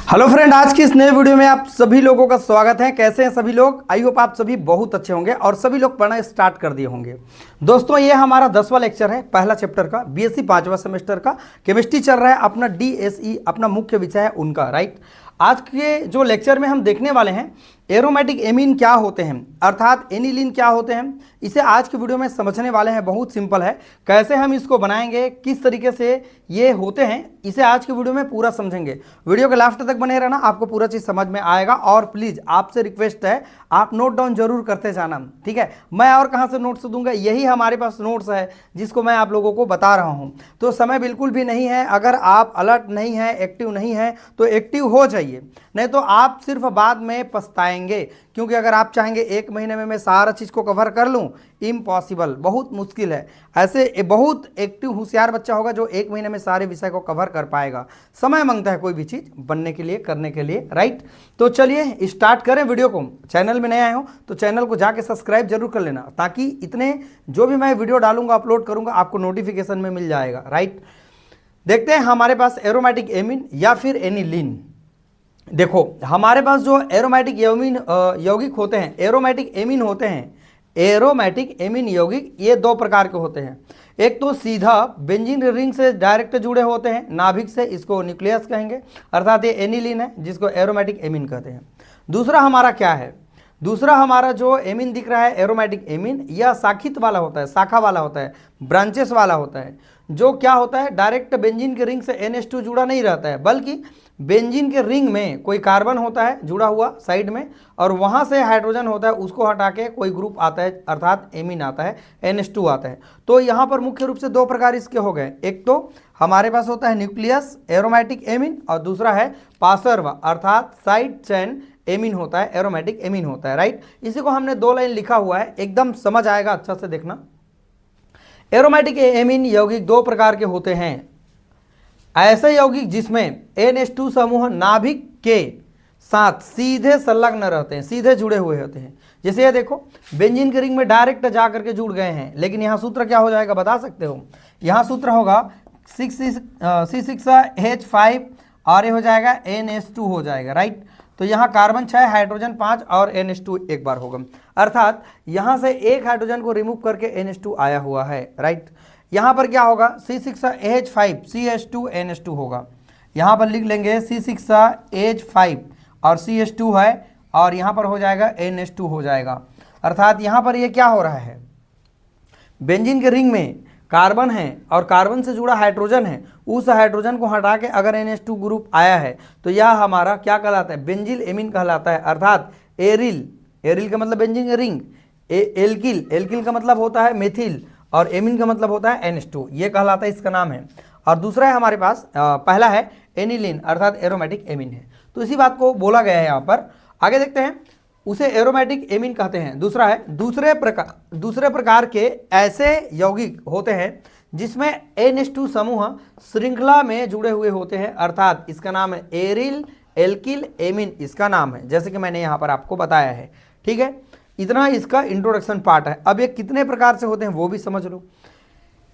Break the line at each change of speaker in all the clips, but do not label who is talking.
Hello friend, आज की इस नए वीडियो में आप सभी लोगों का स्वागत है। कैसे हैं सभी लोग? आई होप आप सभी बहुत अच्छे होंगे और सभी लोग पढ़ना स्टार्ट कर दिए होंगे। दोस्तों, ये हमारा 10वां लेक्चर है, पहला चैप्टर का, बीएससी 5वां सेमेस्टर का केमिस्ट्री चल रहा है। अपना डीएसई अपना मुख्य विषय है उनका, राइट। आज के जो लेक्चर में हम देखने वाले हैं एरोमेटिक एमीन क्या होते हैं, अर्थात एनिलीन क्या होते हैं, इसे आज की वीडियो में समझने वाले हैं। बहुत सिंपल है, कैसे हम इसको बनाएंगे, किस तरीके से ये होते हैं, इसे आज की वीडियो में पूरा समझेंगे। वीडियो के लास्ट तक बने रहना, आपको पूरा चीज़ समझ में आएगा। और प्लीज़ आपसे रिक्वेस्ट है, आप नोट डाउन जरूर करते जाना, ठीक है। मैं और कहाँ से नोट्स दूंगा, यही हमारे पास नोट्स है जिसको मैं आप लोगों को बता रहा हूँ। तो समय बिल्कुल भी नहीं है, अगर आप अलर्ट नहीं है, एक्टिव नहीं है तो एक्टिव हो जाइए, नहीं तो आप सिर्फ बाद में पछताएंगे। क्योंकि अगर आप चाहेंगे एक महीने में मैं सारा चीज़ को कवर कर लूँ, इम्पॉसिबल, बहुत मुश्किल है। ऐसे बहुत एक्टिव होशियार बच्चा होगा जो एक महीने में सारे विषय को कवर कर पाएगा। समय मांगता है कोई भी चीज़ बनने के लिए, करने के लिए, राइट। तो चलिए स्टार्ट करें वीडियो को। चैनल में नए आए हो तो चैनल को जाके सब्सक्राइब जरूर कर लेना, ताकि इतने जो भी मैं वीडियो डालूंगा, अपलोड करूंगा, आपको नोटिफिकेशन में मिल जाएगा, राइट। देखते हैं हमारे पास एरोमेटिक एमीन या फिर एनिलीन। देखो, हमारे पास जो एरोमेटिक एमीन यौगिक होते हैं, एरोमेटिक एमीन होते हैं, एरोमेटिक एमीन यौगिक, ये दो प्रकार के होते हैं। एक तो सीधा बेंजीन रिंग से डायरेक्ट जुड़े होते हैं, नाभिक से, इसको न्यूक्लियस कहेंगे, अर्थात ये एनिलीन है, जिसको एरोमेटिक एमीन कहते हैं। दूसरा हमारा क्या है, दूसरा हमारा जो एमीन दिख रहा है एरोमेटिक एमीन, यह शाखित वाला होता है, शाखा वाला होता है, ब्रांचेस वाला होता है। जो क्या होता है, डायरेक्ट बेंजीन के रिंग से NH2 जुड़ा नहीं रहता है, बल्कि बेंजीन के रिंग में कोई कार्बन होता है जुड़ा हुआ साइड में, और वहाँ से हाइड्रोजन होता है, उसको हटा के कोई ग्रुप आता है, अर्थात एमीन आता है, NH2 आता है। तो यहाँ पर मुख्य रूप से दो प्रकार इसके हो गए। एक तो हमारे पास होता है न्यूक्लियस एरोमेटिक एमीन, और दूसरा है पासर्वा, अर्थात साइड चेन एमीन होता है, एरोमेटिक एमीन होता है, राइट। इसी को हमने 2 लाइन लिखा हुआ है, एकदम समझ आएगा, अच्छा से देखना। एरोमेटिक एमीन यौगिक दो प्रकार के होते हैं। ऐसे यौगिक जिसमें NH2 समूह नाभिक के साथ सीधे संलग्न रहते हैं, सीधे जुड़े हुए होते हैं। जैसे ये देखो, बेंजीन के रिंग में डायरेक्ट जाकर के जुड़ गए हैं, लेकिन यहाँ सूत्र क्या हो जाएगा बता सकते हो? यहाँ सूत्र होगा C6H5 और ये हो जाएगा NH2 हो जाएगा, राइट। तो यहाँ कार्बन 6, हाइड्रोजन 5 और NH2 एक बार होगा, अर्थात यहाँ से एक हाइड्रोजन को रिमूव करके NH2 आया हुआ है, राइट। यहाँ पर क्या होगा, C6H5 CH2NH2 होगा। यहाँ पर लिख लेंगे C6H5 और CH2 है, और यहाँ पर हो जाएगा NH2 हो जाएगा। अर्थात यहाँ पर ये क्या हो रहा है, बेंजीन के रिंग में कार्बन है और कार्बन से जुड़ा हाइड्रोजन है, उस हाइड्रोजन को हटा के अगर NH2 ग्रुप आया है तो यह हमारा क्या कहलाता है, बेंजील एमीन कहलाता है, अर्थात एरिल, एरिल का मतलब बेंजीन के रिंग, एल्किल, एल्किल का मतलब होता है मेथिल, और एमीन का मतलब होता है NH2, ये कहलाता है, इसका नाम है। और दूसरा है हमारे पास, पहला है एनिलीन, अर्थात एरोमेटिक एमीन है। तो इसी बात को बोला गया है यहाँ पर। आगे देखते हैं, उसे एरोमेटिक एमीन कहते हैं। दूसरा है, दूसरे प्रकार के ऐसे यौगिक होते हैं जिसमें NH2 समूह श्रृंखला में जुड़े हुए होते हैं, अर्थात इसका नाम है एरिल एल्किल एमीन, इसका नाम है, जैसे कि मैंने यहाँ पर आपको बताया है, ठीक है। इतना इसका इंट्रोडक्शन पार्ट है। अब ये कितने प्रकार से होते हैं वो भी समझ लो।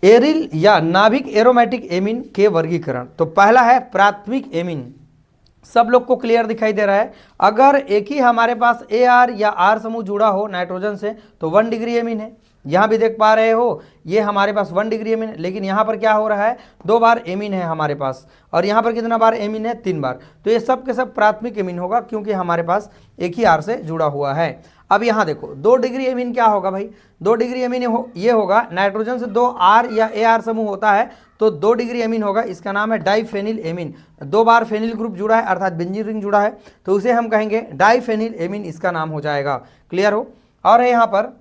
एरिल या नाभिक एरोमेटिक एमीन के वर्गीकरण, तो पहला है प्राथमिक एमीन। सब लोग को क्लियर दिखाई दे रहा है? अगर एक ही हमारे पास AR या R समूह जुड़ा हो नाइट्रोजन से तो 1 डिग्री एमीन है। यहाँ भी देख पा रहे हो, ये हमारे पास 1 डिग्री एमीन है, लेकिन यहाँ पर क्या हो रहा है, 2 बार एमीन है हमारे पास, और यहाँ पर कितना बार एमीन है, 3 बार। तो ये सब के सब प्राथमिक एमीन होगा, क्योंकि हमारे पास एक ही R से जुड़ा हुआ है। अब यहाँ देखो, 2 डिग्री एमीन क्या होगा भाई, 2 डिग्री एमीन ये होगा, नाइट्रोजन से 2 R या AR समूह होता है तो 2 डिग्री एमीन होगा, इसका नाम है डाइफेनिल एमीन। 2 बार फेनिल ग्रुप जुड़ा है, अर्थात बेंजीन रिंग जुड़ा है, तो उसे हम कहेंगे डाइफेनिल एमीन, इसका नाम हो जाएगा। क्लियर हो? और है यहाँ पर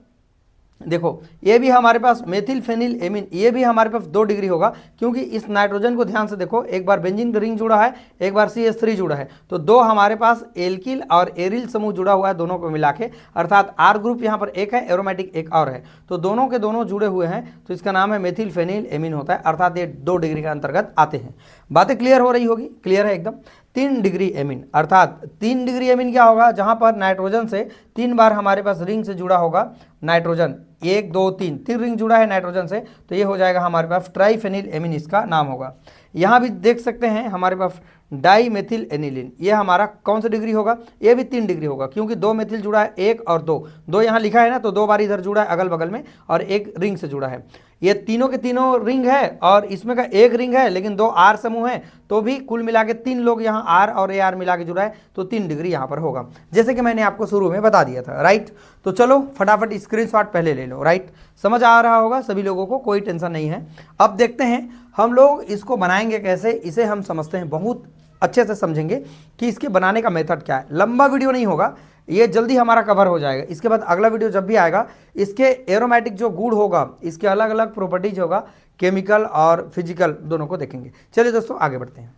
देखो, ये भी हमारे पास मेथिल फेनिल एमीन, ये भी हमारे पास 2 डिग्री होगा, क्योंकि इस नाइट्रोजन को ध्यान से देखो, एक बार बेंजीन का रिंग जुड़ा है, एक बार CH3 जुड़ा है, तो 2 हमारे पास एल्किल और एरिल समूह जुड़ा हुआ है, दोनों को मिला के, अर्थात R ग्रुप यहाँ पर एक है, एरोमेटिक एक और है, तो दोनों के दोनों जुड़े हुए हैं, तो इसका नाम है मेथिल फेनिल एमीन होता है, अर्थात ये 2 डिग्री के अंतर्गत आते हैं। बातें क्लियर हो रही होगी? क्लियर है एकदम। 3 डिग्री एमीन, अर्थात 3 डिग्री एमीन क्या होगा, जहां पर नाइट्रोजन से 3 बार हमारे पास रिंग से जुड़ा होगा नाइट्रोजन, 1 2 3 रिंग जुड़ा है नाइट्रोजन से, तो ये हो जाएगा हमारे पास ट्राइफेनिल एमीन, इसका नाम होगा। यहाँ भी देख सकते हैं हमारे पास डाई मेथिल एनिलीन। ये हमारा कौन सा डिग्री होगा, ये भी 3 डिग्री होगा, क्योंकि 2 मेथिल जुड़ा है, 1 और 2 यहाँ लिखा है ना, तो 2 बार इधर जुड़ा है अगल बगल में, और एक रिंग से जुड़ा है। ये तीनों के तीनों रिंग है, और इसमें का एक रिंग है, लेकिन 2 आर समूह है, तो भी कुल मिला के 3 लोग यहाँ आर और ए आर मिला के जुड़ा है, तो 3 डिग्री यहाँ पर होगा, जैसे कि मैंने आपको शुरू में बता दिया था। राइट, तो चलो फटाफट स्क्रीनशॉट पहले ले लो। राइट, समझ आ रहा होगा सभी लोगों को, कोई टेंशन नहीं है। अब देखते हैं हम लोग इसको बनाएंगे कैसे, इसे हम समझते हैं, बहुत अच्छे से समझेंगे कि इसके बनाने का मेथड क्या है। लंबा वीडियो नहीं होगा, ये जल्दी हमारा कवर हो जाएगा। इसके बाद अगला वीडियो जब भी आएगा, इसके एरोमेटिक जो गुण होगा, इसके अलग अलग प्रॉपर्टीज होगा, केमिकल और फिजिकल दोनों को देखेंगे। चलिए दोस्तों आगे बढ़ते हैं।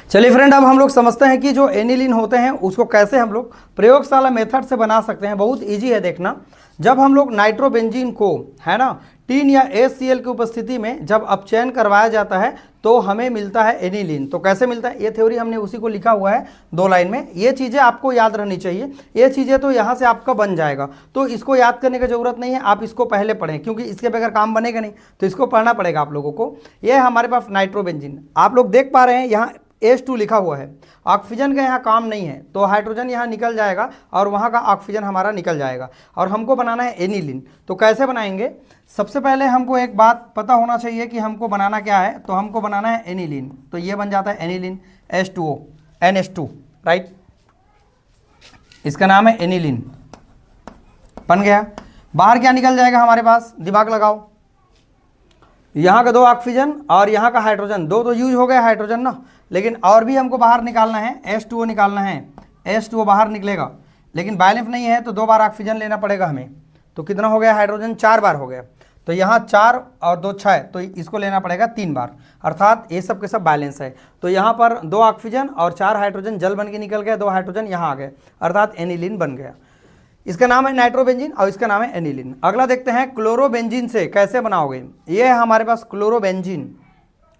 चलिए फ्रेंड, अब हम लोग समझते हैं कि जो एनिलीन होते हैं उसको कैसे हम लोग प्रयोगशाला मेथड से बना सकते हैं। बहुत इजी है, देखना। जब हम लोग नाइट्रोबेंजीन को, है ना, टीन या HCl की उपस्थिति में जब अपचयन करवाया जाता है तो हमें मिलता है एनिलीन। तो कैसे मिलता है, ये थ्योरी हमने उसी को लिखा हुआ है 2 लाइन में। ये चीज़ें आपको याद रहनी चाहिए, ये चीज़ें तो यहाँ से आपका बन जाएगा, तो इसको याद करने की ज़रूरत नहीं है, आप इसको पहले पढ़ें, क्योंकि इसके बगैर काम बनेगा नहीं, तो इसको पढ़ना पड़ेगा आप लोगों को। ये है हमारे पास नाइट्रोबेंजीन, आप लोग देख पा रहे हैं यहाँ H2 लिखा हुआ है। ऑक्सीजन का यहाँ काम नहीं है, तो हाइड्रोजन यहाँ निकल जाएगा और वहाँ का ऑक्सीजन हमारा निकल जाएगा, और हमको बनाना है एनिलीन। तो कैसे बनाएंगे, सबसे पहले हमको एक बात पता होना चाहिए कि हमको बनाना क्या है। तो हमको बनाना है एनिलीन, तो ये बन जाता है एनिलीन, H2O, NH2। राइट, इसका नाम है एनिलीन, बन गया। बाहर क्या निकल जाएगा हमारे पास, दिमाग लगाओ। यहाँ का 2 ऑक्सीजन और यहाँ का हाइड्रोजन, 2 तो यूज हो गया हाइड्रोजन ना, लेकिन और भी हमको बाहर निकालना है, H2O निकालना है। H2O बाहर निकलेगा, लेकिन बैलेंस नहीं है, तो 2 बार ऑक्सीजन लेना पड़ेगा हमें। तो कितना हो गया हाइड्रोजन, 4 बार हो गया। तो यहाँ 4 और 2 6, तो इसको लेना पड़ेगा 3 बार, अर्थात ये सब के सब बैलेंस है। तो यहाँ पर 2 ऑक्सीजन और 4 हाइड्रोजन जल बन के निकल गया, 2 हाइड्रोजन यहाँ आ गए, अर्थात एनिलीन बन गया। इसका नाम है नाइट्रोबेंजीन और इसका नाम है एनिलीन। अगला देखते हैं क्लोरोबेंजीन से कैसे बनाओगे। ये है हमारे पास क्लोरोबेंजीन,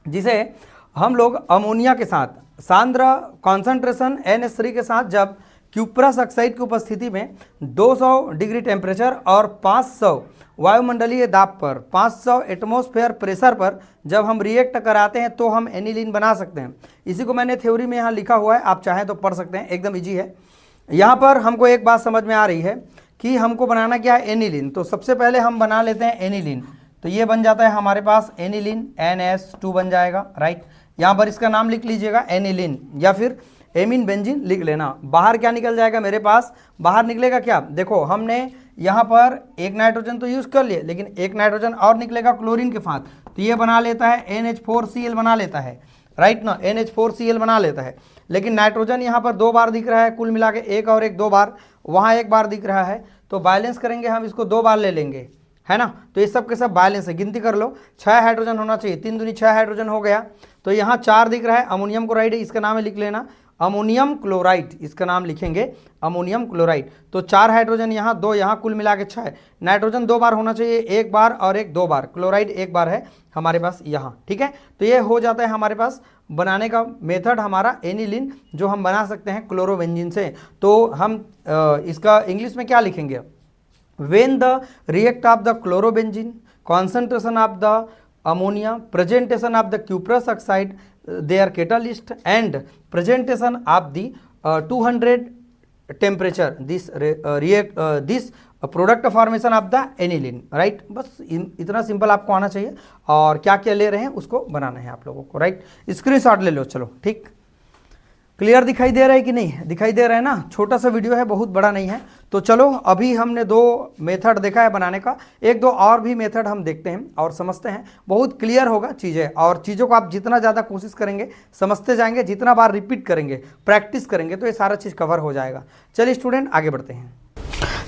जिसे हम लोग अमोनिया के साथ सांद्र कॉन्सेंट्रेशन NH3 के साथ जब क्यूप्रस ऑक्साइड की उपस्थिति में 200 डिग्री टेम्परेचर और 500 वायुमंडलीय दाब पर, 500 एटमॉस्फेयर प्रेशर पर जब हम रिएक्ट कराते हैं तो हम एनिलीन बना सकते हैं। इसी को मैंने थ्योरी में यहाँ लिखा हुआ है, आप चाहें तो पढ़ सकते हैं, एकदम ईजी है। यहाँ पर हमको एक बात समझ में आ रही है कि हमको बनाना क्या है, एनिलीन। तो सबसे पहले हम बना लेते हैं एनिलीन, तो ये बन जाता है हमारे पास एनिलीन, NH2 बन जाएगा। राइट, यहाँ पर इसका नाम लिख लीजिएगा एनिलीन, या फिर एमीन बेंजीन लिख लेना। बाहर क्या निकल जाएगा मेरे पास, बाहर निकलेगा क्या, देखो हमने यहाँ पर एक नाइट्रोजन तो यूज़ कर लिए, लेकिन एक नाइट्रोजन और निकलेगा क्लोरीन के साथ, तो ये बना लेता है NH4Cl बना लेता है। राइट ना, NH4Cl बना लेता है, लेकिन नाइट्रोजन यहाँ पर 2 बार दिख रहा है, कुल मिला के 1 और 1 2 बार, वहाँ 1 बार दिख रहा है, तो बैलेंस करेंगे हम इसको 2 बार ले लेंगे, है ना। तो ये सब के सब बैलेंस है, गिनती कर लो, 6 हाइड्रोजन होना चाहिए, 3 दूनी 6 हाइड्रोजन हो गया। तो यहाँ 4 दिख रहा है, अमोनियम क्लोराइड है, इसका नाम है, लिख लेना अमोनियम क्लोराइड, इसका नाम लिखेंगे अमोनियम क्लोराइड। तो 4 हाइड्रोजन यहाँ, 2 यहाँ, कुल मिला के 6। नाइट्रोजन 2 बार होना चाहिए, 1 बार और 1 2 बार, क्लोराइड 1 बार है हमारे पास यहाँ, ठीक है। तो ये हो जाता है हमारे पास बनाने का मेथड हमारा एनिलीन, जो हम बना सकते हैं क्लोरोबेंजीन से। तो हम इसका इंग्लिश में क्या लिखेंगे, when the react of the chlorobenzene, concentration of the ammonia, presentation of the cuprous oxide, their catalyst, and presentation of the 200 temperature, this this product formation of the aniline. Right, बस इतना simple आपको आना चाहिए, और क्या क्या ले रहे हैं उसको बनाना है आप लोगों को। राइट, स्क्रीनशॉट ले लो, चलो ठीक। क्लियर दिखाई दे रहा है कि नहीं, दिखाई दे रहा है ना, छोटा सा वीडियो है, बहुत बड़ा नहीं है। तो चलो अभी हमने 2 मेथड देखा है बनाने का, 1-2 और भी मेथड हम देखते हैं और समझते हैं, बहुत क्लियर होगा चीज़ें। और चीज़ों को आप जितना ज़्यादा कोशिश करेंगे, समझते जाएंगे, जितना बार रिपीट करेंगे, प्रैक्टिस करेंगे, तो ये सारा चीज़ कवर हो जाएगा। चलिए स्टूडेंट आगे बढ़ते हैं।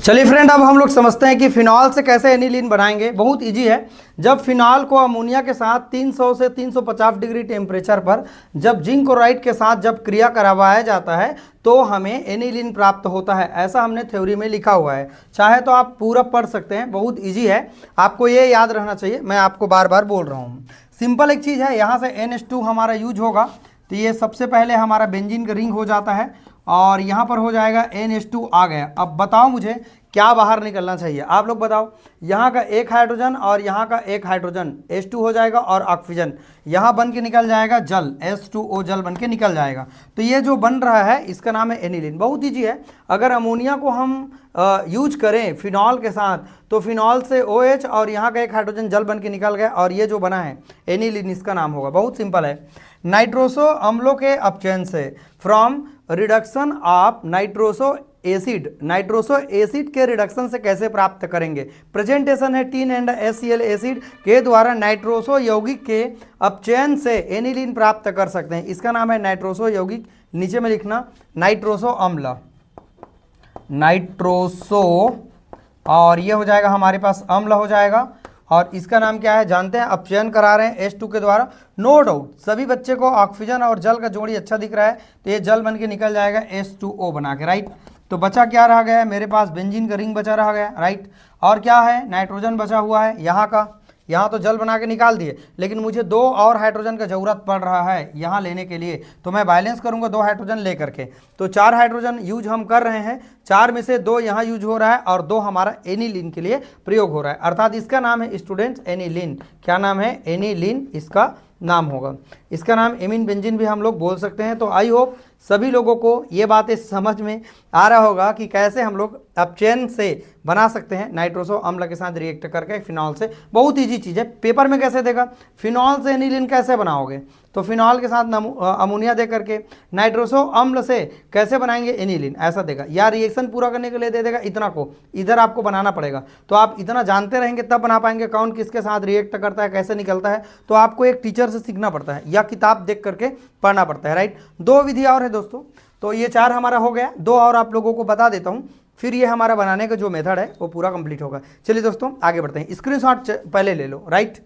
चलिए फ्रेंड, अब हम लोग समझते हैं कि फिनॉल से कैसे एनिलीन बनाएंगे। बहुत इजी है। जब फिनॉल को अमोनिया के साथ 300 से 350 डिग्री टेम्परेचर पर जब जिंक क्लोराइड के साथ जब क्रिया करवाया जाता है तो हमें एनिलीन प्राप्त होता है, ऐसा हमने थ्योरी में लिखा हुआ है। चाहे तो आप पूरा पढ़ सकते हैं, बहुत ईजी है, आपको ये याद रहना चाहिए, मैं आपको बार बार बोल रहा हूँ। सिंपल एक चीज़ है, यहाँ से NH2 हमारा यूज होगा, तो ये सबसे पहले हमारा बेंजीन का रिंग हो जाता है, और यहाँ पर हो जाएगा NH2 आ गया। अब बताओ मुझे क्या बाहर निकलना चाहिए, आप लोग बताओ। यहाँ का एक हाइड्रोजन और यहाँ का एक हाइड्रोजन H2 हो जाएगा और ऑक्सीजन यहाँ बन के निकल जाएगा जल, H2O जल बन के निकल जाएगा। तो ये जो बन रहा है इसका नाम है एनिलीन। बहुत ईजी है। अगर अमोनिया को हम यूज करें फिनॉल के साथ तो फिनॉल से OH और यहाँ का एक हाइड्रोजन जल बन के निकल गया और ये जो बना है एनिलीन इसका नाम होगा। बहुत सिंपल है। नाइट्रोसो अम्लों के अपचयन से, from reduction of nitroso acid, nitroso acid के रिडक्शन से कैसे प्राप्त करेंगे। प्रेजेंटेशन है टीन एंड HCl एसिड के द्वारा नाइट्रोसो यौगिक के अपचयन से एनिलीन प्राप्त कर सकते हैं। इसका नाम है नाइट्रोसो यौगिक। नीचे में लिखना नाइट्रोसो अम्ल, नाइट्रोसो, और ये हो जाएगा हमारे पास अम्ल हो जाएगा। और इसका नाम क्या है जानते हैं, अपचयन करा रहे हैं H2 के द्वारा। नो डाउट सभी बच्चे को ऑक्सीजन और जल का जोड़ी अच्छा दिख रहा है, तो ये जल बन के निकल जाएगा H2O बना के, राइट। तो बचा क्या रह गया है मेरे पास, बेंजीन का रिंग बचा रह गया, राइट। और क्या है, नाइट्रोजन बचा हुआ है यहाँ का। यहाँ तो जल बना के निकाल दिए, लेकिन मुझे 2 और हाइड्रोजन का ज़रूरत पड़ रहा है यहाँ लेने के लिए, तो मैं बैलेंस करूँगा 2 हाइड्रोजन ले करके। तो 4 हाइड्रोजन यूज हम कर रहे हैं, 4 में से 2 यहाँ यूज हो रहा है और 2 हमारा एनिलीन के लिए प्रयोग हो रहा है। अर्थात इसका नाम है स्टूडेंट्स एनिलीन। क्या नाम है, एनिलीन इसका नाम होगा। इसका नाम एमीन बेंजीन भी हम लोग बोल सकते हैं। तो आई होप सभी लोगों को ये बातें समझ में आ रहा होगा कि कैसे हम लोग अपचयन से बना सकते हैं नाइट्रोसो अम्ल के साथ रिएक्ट करके फिनॉल से। बहुत ईजी चीज़ है। पेपर में कैसे देगा, फिनॉल से एनिलीन कैसे बनाओगे, तो फिनॉल के साथ अमोनिया दे करके नाइट्रोसो अम्ल से कैसे बनाएंगे एनिलीन, ऐसा देगा। या रिएक्शन पूरा करने के लिए दे देगा इतना को, इधर आपको बनाना पड़ेगा। तो आप इतना जानते रहेंगे तब बना पाएंगे कौन किसके साथ रिएक्ट करता है, कैसे निकलता है। तो आपको एक टीचर से सीखना पड़ता है या किताब देख करके पढ़ना पड़ता है, राइट। 2 विधि और है दोस्तों। तो ये 4 हमारा हो गया, 2 और आप लोगों को बता देता हूँ, फिर ये हमारा बनाने का जो मेथड है वो पूरा कंप्लीट होगा। चलिए दोस्तों आगे बढ़ते हैं। स्क्रीनशॉट पहले ले लो, राइट।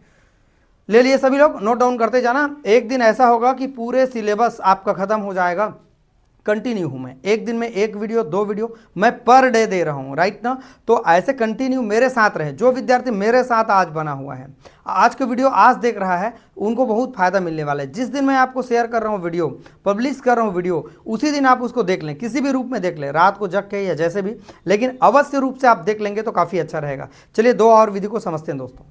ले लिए सभी लोग, नोट डाउन करते जाना। एक दिन ऐसा होगा कि पूरे सिलेबस आपका खत्म हो जाएगा। कंटिन्यू हूँ मैं, एक दिन में 1 वीडियो 2 वीडियो मैं पर डे दे रहा हूँ, राइट ना। तो ऐसे कंटिन्यू मेरे साथ रहे। जो विद्यार्थी मेरे साथ आज बना हुआ है, आज का वीडियो आज देख रहा है, उनको बहुत फायदा मिलने वाला है। जिस दिन मैं आपको शेयर कर रहा हूँ वीडियो, पब्लिश कर रहा हूँ वीडियो, उसी दिन आप उसको देख लें, किसी भी रूप में देख लें, रात को जग के या जैसे भी, लेकिन अवश्य रूप से आप देख लेंगे तो काफ़ी अच्छा रहेगा। चलिए 2 और विधि को समझते हैं दोस्तों।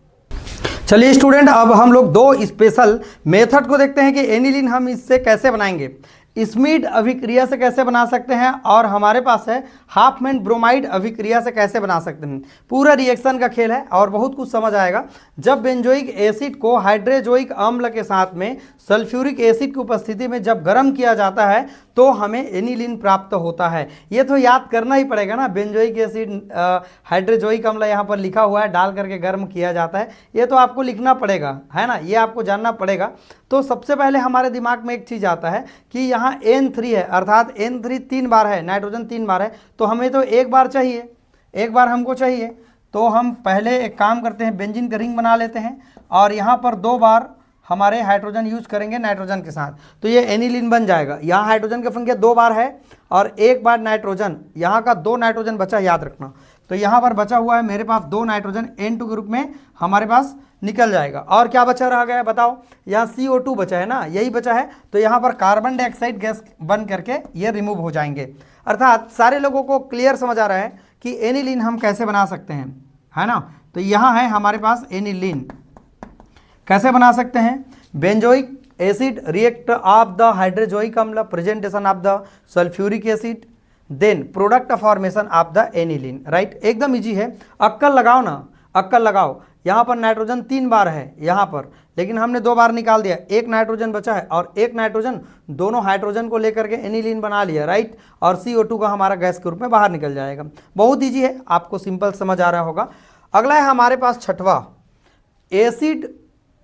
चलिए स्टूडेंट, अब हम लोग 2 स्पेशल मेथड को देखते हैं कि एनिलीन हम इससे कैसे बनाएंगे। स्मीड अभिक्रिया से कैसे बना सकते हैं, और हमारे पास है हाफमैन ब्रोमाइड अभिक्रिया से कैसे बना सकते हैं। पूरा रिएक्शन का खेल है और बहुत कुछ समझ आएगा। जब बेंजोइक एसिड को हाइड्रोजोइक अम्ल के साथ में सल्फ्यूरिक एसिड की उपस्थिति में जब गर्म किया जाता है तो हमें एनिलीन प्राप्त होता है। ये तो याद करना ही पड़ेगा ना, बेंजोइक एसिड हाइड्रोजोइक अम्ल यहाँ पर लिखा हुआ है, डाल करके गर्म किया जाता है, ये तो आपको लिखना पड़ेगा, है ना, ये आपको जानना पड़ेगा। तो सबसे पहले हमारे दिमाग में एक चीज़ आता है कि यहाँ N3 है, अर्थात N3 3 बार है, नाइट्रोजन 3 बार है, तो हमें तो 1 बार चाहिए, 1 बार हमको चाहिए। तो हम पहले एक काम करते हैं, बेंजीन का रिंग बना लेते हैं और यहाँ पर 2 बार हमारे हाइड्रोजन यूज करेंगे नाइट्रोजन के साथ, तो ये एनिलीन बन जाएगा। यहाँ हाइड्रोजन की संख्या 2 बार है और 1 बार नाइट्रोजन, यहाँ का 2 नाइट्रोजन बचा, याद रखना। तो यहाँ पर बचा हुआ है मेरे पास 2 नाइट्रोजन N2 के रूप में हमारे पास निकल जाएगा। और क्या बचा रह गया है बताओ, यहाँ CO2 बचा है ना, यही बचा है। तो यहाँ पर कार्बन डाइऑक्साइड गैस बन करके ये रिमूव हो जाएंगे। अर्थात सारे लोगों को क्लियर समझ आ रहा है कि एनिलीन हम कैसे बना सकते हैं, है ना। तो यहाँ है हमारे पास एनिलीन, कैसे बना सकते हैं। Benzoic acid react of the hydrazoic अम्ल, presentation of the sulphuric acid, then product formation of the aniline, right. एकदम इजी है, अक्कल लगाओ ना, अक्कल लगाओ। यहाँ पर नाइट्रोजन 3 बार है यहाँ पर, लेकिन हमने 2 बार निकाल दिया, 1 नाइट्रोजन बचा है और 1 नाइट्रोजन दोनों हाइड्रोजन को लेकर के एनिलीन बना लिया, राइट। और CO2 का हमारा गैस के रूप में बाहर निकल जाएगा। बहुत ईजी है, आपको सिंपल समझ आ रहा होगा। अगला है हमारे पास छठवा, एसिड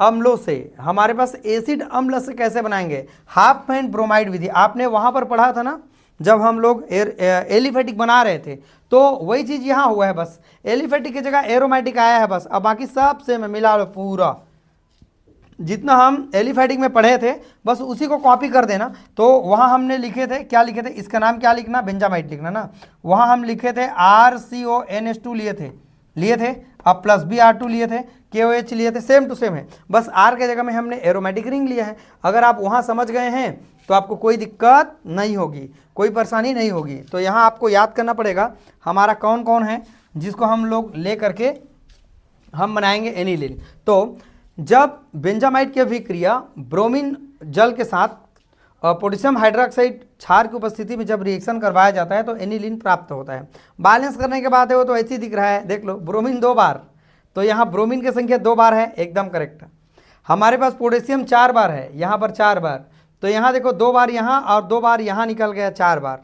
अम्लों से। हमारे पास एसिड अम्ल से कैसे बनाएंगे, हाफमैन ब्रोमाइड विधि। आपने वहाँ पर पढ़ा था ना जब हम लोग एलिफेटिक बना रहे थे, तो वही चीज़ यहाँ हुआ है, बस एलिफेटिक की जगह एरोमेटिक आया है बस। अब बाकी सब से मैं मिला लो, पूरा जितना हम एलिफेटिक में पढ़े थे बस उसी को कॉपी कर देना। तो वहाँ हमने लिखे थे, क्या लिखे थे, इसका नाम क्या लिखना, बेंजामाइड लिखना ना। वहाँ हम लिखे थे RCONH2 लिए थे। अब प्लस बी R2 लिए थे, KOH लिए थे, सेम टू सेम है, बस R के जगह में हमने एरोमेटिक रिंग लिया है। अगर आप वहाँ समझ गए हैं तो आपको कोई दिक्कत नहीं होगी, कोई परेशानी नहीं होगी। तो यहाँ आपको याद करना पड़ेगा हमारा कौन कौन है जिसको हम लोग ले करके हम बनाएंगे एनिलीन। तो जब बेंजामाइड की अभिक्रिया ब्रोमीन जल के साथ पोटेशियम हाइड्रोक्साइड क्षार की उपस्थिति में जब रिएक्शन करवाया जाता है तो एनिलीन प्राप्त होता है। बैलेंस करने के बाद है वो तो ऐसे ही दिख रहा है, देख लो, ब्रोमीन 2 बार, तो यहाँ ब्रोमीन की संख्या 2 बार है, एकदम करेक्ट। हमारे पास पोटेशियम 4 बार है, यहाँ पर 4 बार, तो यहाँ देखो 2 बार यहाँ और 2 बार यहाँ निकल गया, 4 बार।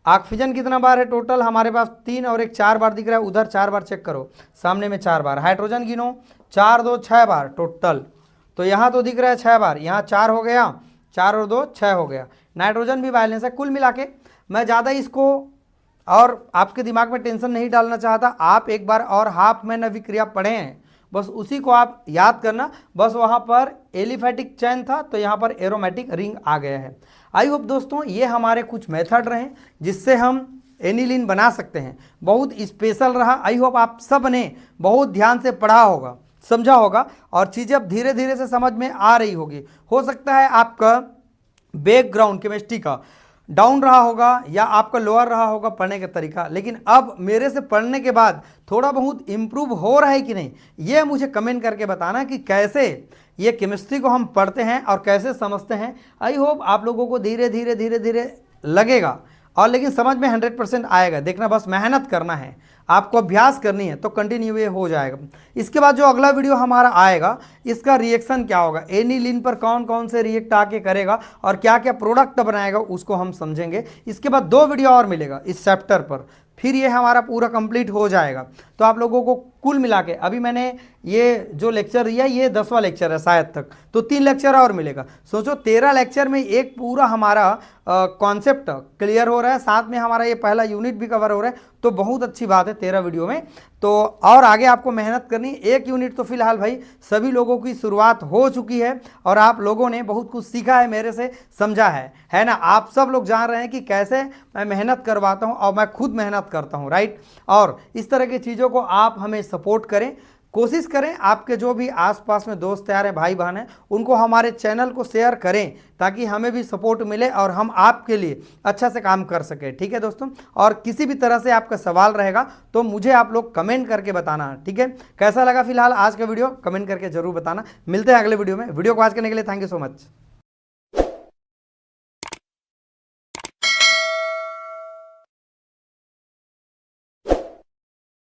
ऑक्सीजन कितना बार है टोटल हमारे पास? 3 और एक 4 बार दिख रहा है, उधर 4 बार चेक करो, सामने में 4 बार। हाइड्रोजन गिनो, 4 2 6 बार टोटल, तो यहाँ तो दिख रहा है 6 बार, यहाँ 4 हो गया, 4 और 2 6 हो गया। नाइट्रोजन भी बैलेंस है। कुल मिला के मैं ज़्यादा इसको और आपके दिमाग में टेंशन नहीं डालना चाहता, आप एक बार और हाफमैन अभिक्रिया पढ़े हैं, बस उसी को आप याद करना। बस वहाँ पर एलिफैटिक चैन था तो यहाँ पर एरोमेटिक रिंग आ गया है। आई होप दोस्तों ये हमारे कुछ मेथड रहे जिससे हम एनिलीन बना सकते हैं, बहुत स्पेशल रहा। आई होप आप सब ने बहुत ध्यान से पढ़ा होगा, समझा होगा और चीज़ें अब धीरे धीरे से समझ में आ रही होगी। हो सकता है आपका बैकग्राउंड केमिस्ट्री का डाउन रहा होगा या आपका लोअर रहा होगा पढ़ने का तरीका, लेकिन अब मेरे से पढ़ने के बाद थोड़ा बहुत इम्प्रूव हो रहा है कि नहीं, ये मुझे कमेंट करके बताना कि कैसे ये केमिस्ट्री को हम पढ़ते हैं और कैसे समझते हैं। आई होप आप लोगों को धीरे धीरे धीरे धीरे लगेगा और लेकिन समझ में 100% आएगा। देखना, बस मेहनत करना है, आपको अभ्यास करनी है तो कंटिन्यू ये हो जाएगा। इसके बाद जो अगला वीडियो हमारा आएगा इसका रिएक्शन क्या होगा, एनिलीन पर कौन कौन से रिएक्ट आके करेगा और क्या क्या प्रोडक्ट बनाएगा उसको हम समझेंगे। इसके बाद 2 वीडियो और मिलेगा इस चैप्टर पर, फिर ये हमारा पूरा कंप्लीट हो जाएगा। तो आप लोगों को कुल मिला के अभी मैंने ये जो लेक्चर दिया ये 10वां लेक्चर है शायद तक, तो 3 लेक्चर और मिलेगा। सोचो 13 लेक्चर में एक पूरा हमारा कॉन्सेप्ट क्लियर हो रहा है, साथ में हमारा ये पहला यूनिट भी कवर हो रहा है, तो बहुत अच्छी बात है 13 वीडियो में। तो और आगे आपको मेहनत करनी, एक यूनिट तो फिलहाल भाई सभी लोगों की शुरुआत हो चुकी है और आप लोगों ने बहुत कुछ सीखा है, मेरे से समझा है ना। आप सब लोग जान रहे हैं कि कैसे मैं मेहनत करवाता हूँ और मैं खुद मेहनत करता हूँ, राइट। और इस तरह की चीज़ों को आप हमें सपोर्ट करें, कोशिश करें आपके जो भी आसपास में दोस्त यार हैं, भाई बहन हैं, उनको हमारे चैनल को शेयर करें ताकि हमें भी सपोर्ट मिले और हम आपके लिए अच्छा से काम कर सकें, ठीक है दोस्तों। और किसी भी तरह से आपका सवाल रहेगा तो मुझे आप लोग कमेंट करके बताना, ठीक है। कैसा लगा फिलहाल आज का वीडियो कमेंट करके जरूर बताना। मिलते हैं अगले वीडियो में। वीडियो को वॉच करने के लिए थैंक यू सो मच।